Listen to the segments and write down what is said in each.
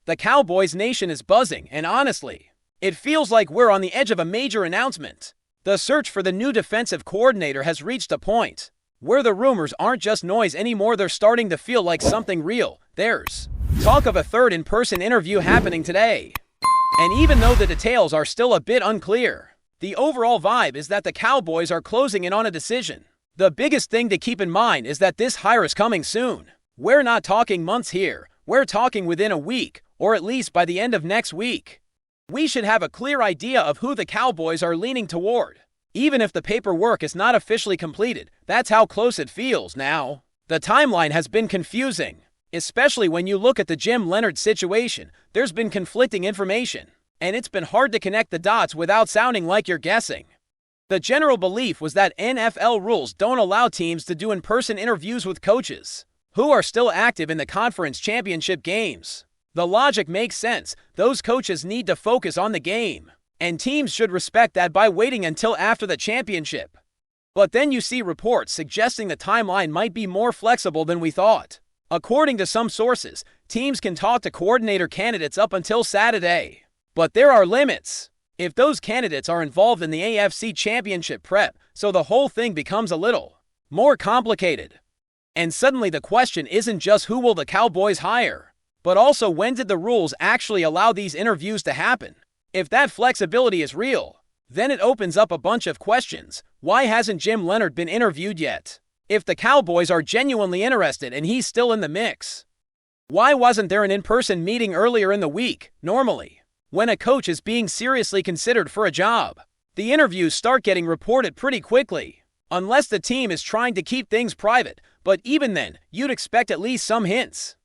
The Cowboys nation is buzzing, and honestly, it feels like we're on the edge of a major announcement. The search for the new defensive coordinator has reached a point where the rumors aren't just noise anymore. They're starting to feel like something real. There's talk of a third in-person interview happening today. And even though the details are still a bit unclear, the overall vibe is that the Cowboys are closing in on a decision. The biggest thing to keep in mind is that this hire is coming soon. We're not talking months here. We're talking within a week, or at least by the end of next week. We should have a clear idea of who the Cowboys are leaning toward. Even if the paperwork is not officially completed, that's how close it feels now. The timeline has been confusing, especially when you look at the Jim Leonard situation. There's been conflicting information, and it's been hard to connect the dots without sounding like you're guessing. The general belief was that NFL rules don't allow teams to do in-person interviews with coaches who are still active in the conference championship games. The logic makes sense. Those coaches need to focus on the game, and teams should respect that by waiting until after the championship. But then you see reports suggesting the timeline might be more flexible than we thought. According to some sources, teams can talk to coordinator candidates up until Saturday. But there are limits. If those candidates are involved in the AFC Championship prep, so the whole thing becomes a little more complicated. And suddenly the question isn't just who will the Cowboys hire, but also when did the rules actually allow these interviews to happen? If that flexibility is real, then it opens up a bunch of questions. Why hasn't Jim Leonard been interviewed yet? If the Cowboys are genuinely interested and he's still in the mix, why wasn't there an in-person meeting earlier in the week? Normally, when a coach is being seriously considered for a job, the interviews start getting reported pretty quickly, unless the team is trying to keep things private, but even then, you'd expect at least some hints.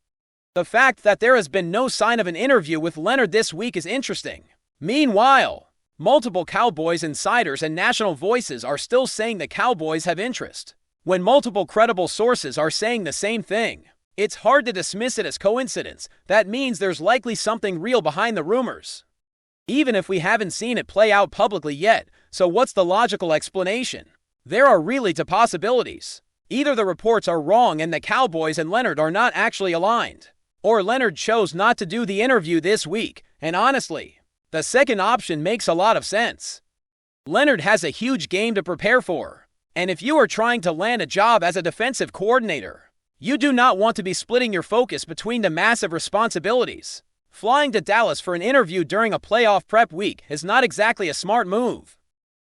The fact that there has been no sign of an interview with Leonard this week is interesting. Meanwhile, multiple Cowboys insiders and national voices are still saying the Cowboys have interest. When multiple credible sources are saying the same thing, it's hard to dismiss it as coincidence. That means there's likely something real behind the rumors, even if we haven't seen it play out publicly yet. So what's the logical explanation? There are really two possibilities. Either the reports are wrong and the Cowboys and Leonard are not actually aligned, or Leonard chose not to do the interview this week, and honestly, the second option makes a lot of sense. Leonard has a huge game to prepare for, and if you are trying to land a job as a defensive coordinator, you do not want to be splitting your focus between the massive responsibilities. Flying to Dallas for an interview during a playoff prep week is not exactly a smart move.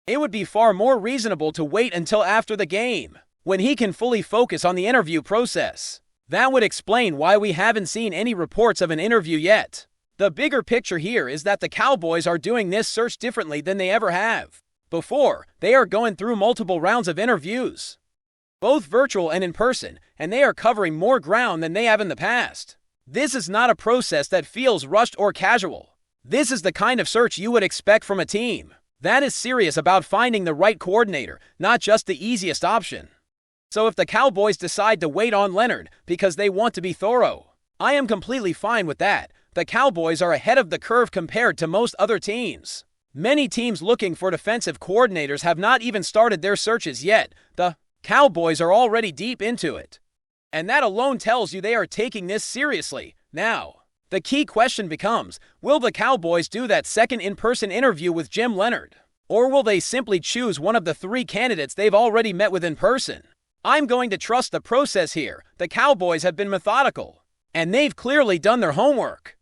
It would be far more reasonable to wait until after the game, when he can fully focus on the interview process. That would explain why we haven't seen any reports of an interview yet. The bigger picture here is that the Cowboys are doing this search differently than they ever have before. They are going through multiple rounds of interviews, both virtual and in person, and they are covering more ground than they have in the past. This is not a process that feels rushed or casual. This is the kind of search you would expect from a team that is serious about finding the right coordinator, not just the easiest option. So if the Cowboys decide to wait on Leonard because they want to be thorough, I am completely fine with that. The Cowboys are ahead of the curve compared to most other teams. Many teams looking for defensive coordinators have not even started their searches yet. The Cowboys are already deep into it, and that alone tells you they are taking this seriously. Now, the key question becomes, will the Cowboys do that second in-person interview with Jim Leonard, or will they simply choose one of the three candidates they've already met with in person? I'm going to trust the process here. The Cowboys have been methodical, and they've clearly done their homework.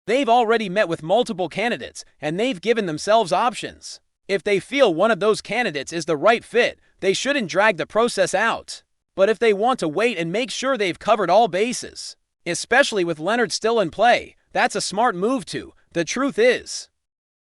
They've already met with multiple candidates, and they've given themselves options. If they feel one of those candidates is the right fit, they shouldn't drag the process out. But if they want to wait and make sure they've covered all bases, especially with Leonard still in play, that's a smart move too. The truth is,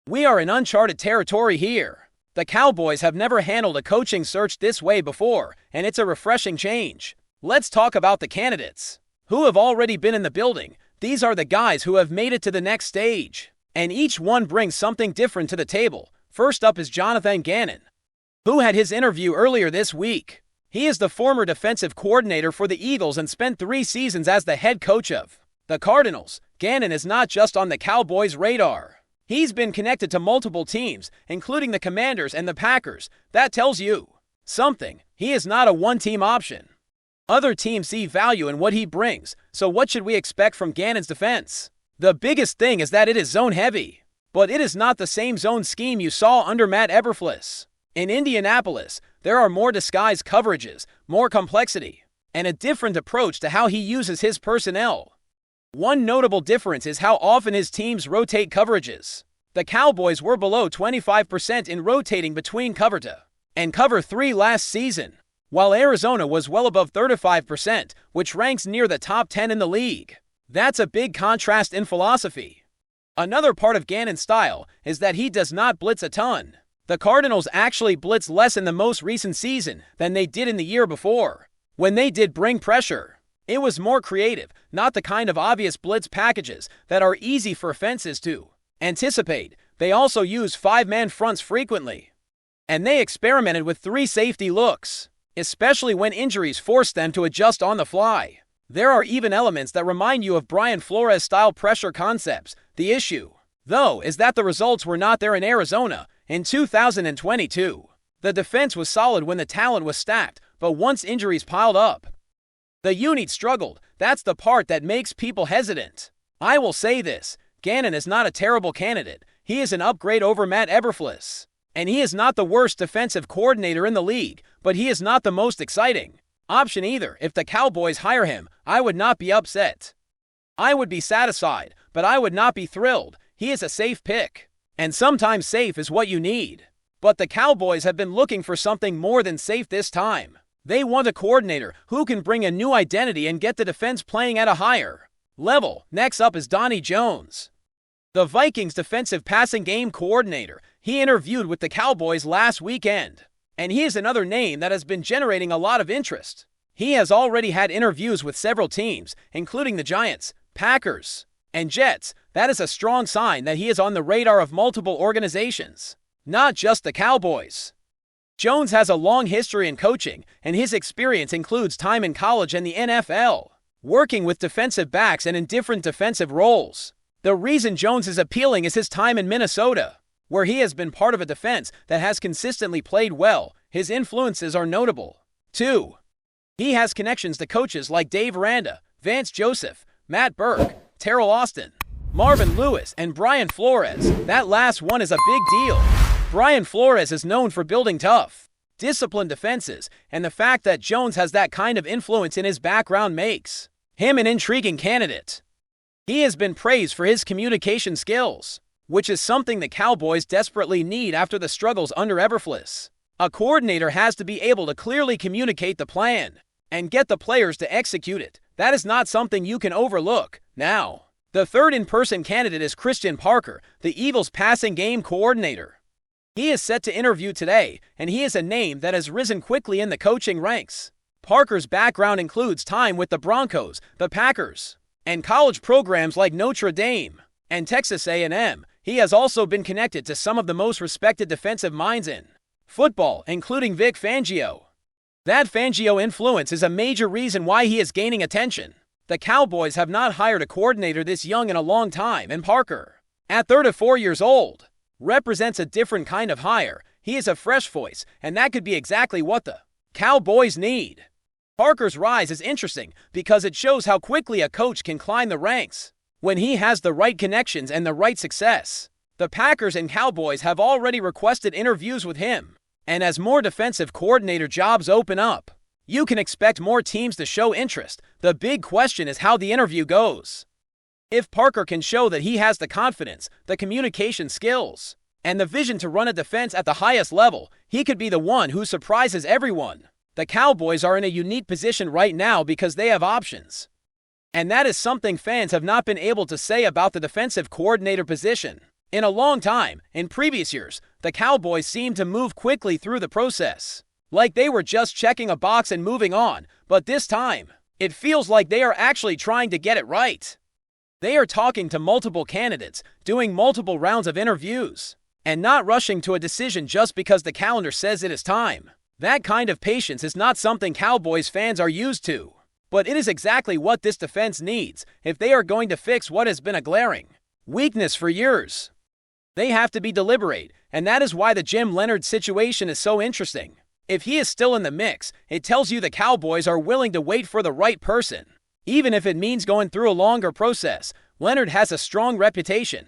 we are in uncharted territory here. The Cowboys have never handled a coaching search this way before, and it's a refreshing change. Let's talk about the candidates who have already been in the building. These are the guys who have made it to the next stage, and each one brings something different to the table. First up is Jonathan Gannon, who had his interview earlier this week. He is the former defensive coordinator for the Eagles and spent 3 seasons as the head coach of the Cardinals. Gannon is not just on the Cowboys' radar. He's been connected to multiple teams, including the Commanders and the Packers. That tells you something. He is not a one-team option. Other teams see value in what he brings, so what should we expect from Gannon's defense? The biggest thing is that it is zone-heavy. But it is not the same zone scheme you saw under Matt Eberflus. In Indianapolis, there are more disguised coverages, more complexity, and a different approach to how he uses his personnel. One notable difference is how often his teams rotate coverages. The Cowboys were below 25% in rotating between cover 2 and cover 3 last season, while Arizona was well above 35%, which ranks near the top 10 in the league. That's a big contrast in philosophy. Another part of Gannon's style is that he does not blitz a ton. The Cardinals actually blitz less in the most recent season than they did in the year before. When they did bring pressure, it was more creative, not the kind of obvious blitz packages that are easy for fences to anticipate. They also use 5-man fronts frequently. And they experimented with 3 safety looks, especially when injuries forced them to adjust on the fly. There are even elements that remind you of Brian Flores-style pressure concepts. The issue, though, is that the results were not there in Arizona in 2022. The defense was solid when the talent was stacked, but once injuries piled up, the unit struggled. That's the part that makes people hesitant. I will say this, Gannon is not a terrible candidate. He is an upgrade over Matt Eberflus. And he is not the worst defensive coordinator in the league, but he is not the most exciting option either. If the Cowboys hire him, I would not be upset. I would be satisfied, but I would not be thrilled. He is a safe pick. And sometimes safe is what you need. But the Cowboys have been looking for something more than safe this time. They want a coordinator who can bring a new identity and get the defense playing at a higher level. Next up is Donnie Jones, the Vikings' defensive passing game coordinator. He interviewed with the Cowboys last weekend, and he is another name that has been generating a lot of interest. He has already had interviews with several teams, including the Giants, Packers, and Jets. That is a strong sign that he is on the radar of multiple organizations, not just the Cowboys. Jones has a long history in coaching, and his experience includes time in college and the NFL, working with defensive backs and in different defensive roles. The reason Jones is appealing is his time in Minnesota, where he has been part of a defense that has consistently played well. His influences are notable. 2. He has connections to coaches like Dave Aranda, Vance Joseph, Matt Burke, Terrell Austin, Marvin Lewis, and Brian Flores. That last one is a big deal. Brian Flores is known for building tough, disciplined defenses, and the fact that Jones has that kind of influence in his background makes him an intriguing candidate. He has been praised for his communication skills, which is something the Cowboys desperately need after the struggles under Eberflus. A coordinator has to be able to clearly communicate the plan and get the players to execute it. That is not something you can overlook. Now, the third in-person candidate is Christian Parker, the Eagles' passing game coordinator. He is set to interview today, and he is a name that has risen quickly in the coaching ranks. Parker's background includes time with the Broncos, the Packers, and college programs like Notre Dame and Texas A&M. He has also been connected to some of the most respected defensive minds in football, including Vic Fangio. That Fangio influence is a major reason why he is gaining attention. The Cowboys have not hired a coordinator this young in a long time, and Parker, at 34 years old, represents a different kind of hire. He is a fresh voice, and that could be exactly what the Cowboys need. Parker's rise is interesting because it shows how quickly a coach can climb the ranks when he has the right connections and the right success. The Packers and Cowboys have already requested interviews with him, and as more defensive coordinator jobs open up, you can expect more teams to show interest. The big question is how the interview goes. If Parker can show that he has the confidence, the communication skills, and the vision to run a defense at the highest level, he could be the one who surprises everyone. The Cowboys are in a unique position right now because they have options. And that is something fans have not been able to say about the defensive coordinator position in a long time. In previous years, the Cowboys seemed to move quickly through the process, like they were just checking a box and moving on. But this time, it feels like they are actually trying to get it right. They are talking to multiple candidates, doing multiple rounds of interviews, and not rushing to a decision just because the calendar says it is time. That kind of patience is not something Cowboys fans are used to, but it is exactly what this defense needs if they are going to fix what has been a glaring weakness for years. They have to be deliberate, and that is why the Jim Leonard situation is so interesting. If he is still in the mix, it tells you the Cowboys are willing to wait for the right person, even if it means going through a longer process. Leonard has a strong reputation,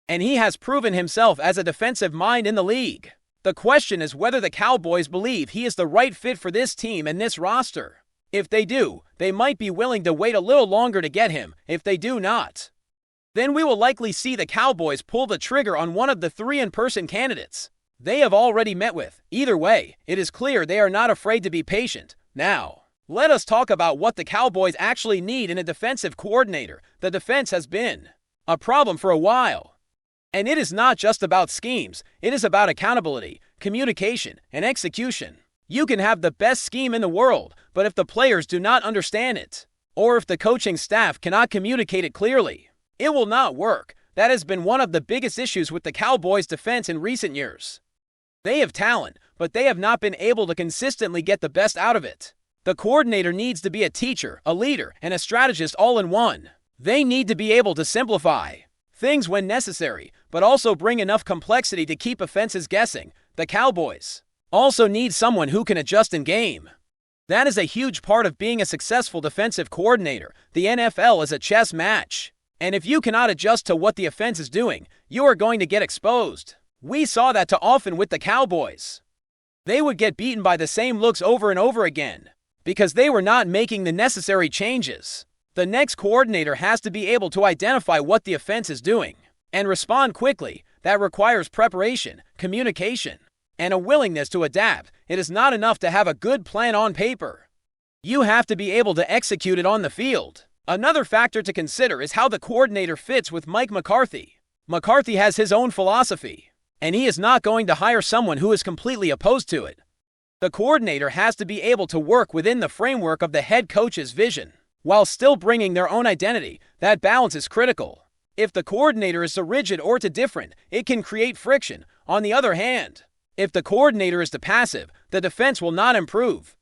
and he has proven himself as a defensive mind in the league. The question is whether the Cowboys believe he is the right fit for this team and this roster. If they do, they might be willing to wait a little longer to get him. If they do not, then we will likely see the Cowboys pull the trigger on one of the 3 in-person candidates they have already met with. Either way, it is clear they are not afraid to be patient. Now, let us talk about what the Cowboys actually need in a defensive coordinator. The defense has been a problem for a while, and it is not just about schemes. It is about accountability, communication, and execution. You can have the best scheme in the world, but if the players do not understand it, or if the coaching staff cannot communicate it clearly, it will not work. That has been one of the biggest issues with the Cowboys' defense in recent years. They have talent, but they have not been able to consistently get the best out of it. The coordinator needs to be a teacher, a leader, and a strategist all in one. They need to be able to simplify things when necessary, but also bring enough complexity to keep offenses guessing. The Cowboys also need someone who can adjust in game. That is a huge part of being a successful defensive coordinator. The NFL is a chess match, and if you cannot adjust to what the offense is doing, you are going to get exposed. We saw that too often with the Cowboys. They would get beaten by the same looks over and over again because they were not making the necessary changes. The next coordinator has to be able to identify what the offense is doing and respond quickly. That requires preparation, communication, and a willingness to adapt. It is not enough to have a good plan on paper. You have to be able to execute it on the field. Another factor to consider is how the coordinator fits with Mike McCarthy. McCarthy has his own philosophy, and he is not going to hire someone who is completely opposed to it. The coordinator has to be able to work within the framework of the head coach's vision, while still bringing their own identity. That balance is critical. If the coordinator is too rigid or too different, it can create friction. On the other hand, if the coordinator is too passive, the defense will not improve.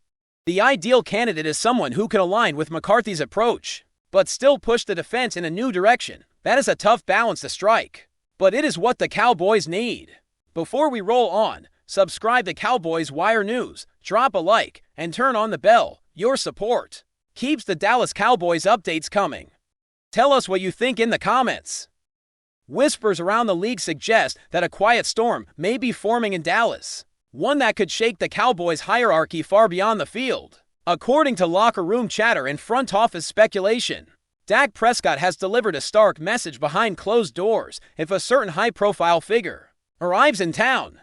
The ideal candidate is someone who can align with McCarthy's approach, but still push the defense in a new direction. That is a tough balance to strike, but it is what the Cowboys need. Before we roll on, subscribe to Cowboys Wire News, drop a like, and turn on the bell. Your support keeps the Dallas Cowboys updates coming. Tell us what you think in the comments. Whispers around the league suggest that a quiet storm may be forming in Dallas, one that could shake the Cowboys' hierarchy far beyond the field. According to locker room chatter and front office speculation, Dak Prescott has delivered a stark message behind closed doors. If a certain high-profile figure arrives in town,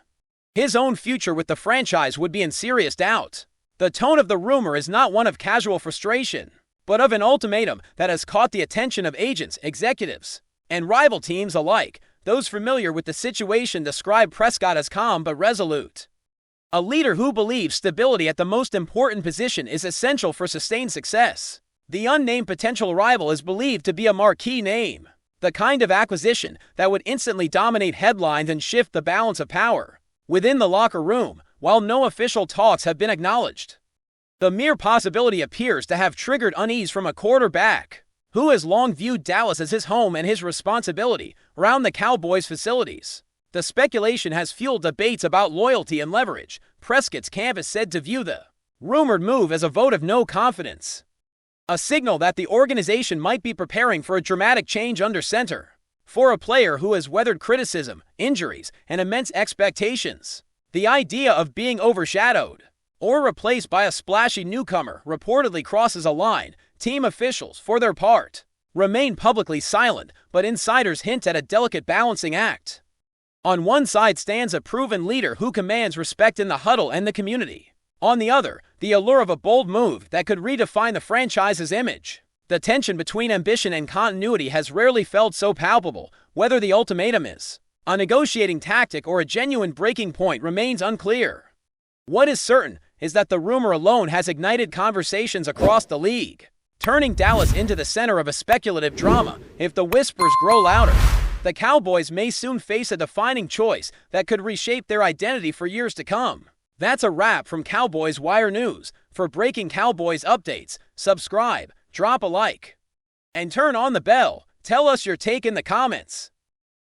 his own future with the franchise would be in serious doubt. The tone of the rumor is not one of casual frustration, but of an ultimatum that has caught the attention of agents, executives, and rival teams alike. Those familiar with the situation describe Prescott as calm but resolute, a leader who believes stability at the most important position is essential for sustained success. The unnamed potential rival is believed to be a marquee name, the kind of acquisition that would instantly dominate headlines and shift the balance of power within the locker room. While no official talks have been acknowledged, the mere possibility appears to have triggered unease from a quarterback who has long viewed Dallas as his home and his responsibility around the Cowboys' facilities. The speculation has fueled debates about loyalty and leverage. Prescott's camp is said to view the rumored move as a vote of no confidence, a signal that the organization might be preparing for a dramatic change under center. For a player who has weathered criticism, injuries, and immense expectations, the idea of being overshadowed or replaced by a splashy newcomer reportedly crosses a line. Team officials, for their part, remain publicly silent, but insiders hint at a delicate balancing act. On one side stands a proven leader who commands respect in the huddle and the community. On the other, the allure of a bold move that could redefine the franchise's image. The tension between ambition and continuity has rarely felt so palpable. Whether the ultimatum is a negotiating tactic or a genuine breaking point remains unclear. What is certain is that the rumor alone has ignited conversations across the league, turning Dallas into the center of a speculative drama. If the whispers grow louder, the Cowboys may soon face a defining choice that could reshape their identity for years to come. That's a wrap from Cowboys Wire News. For breaking Cowboys updates, subscribe, drop a like, and turn on the bell. Tell us your take in the comments.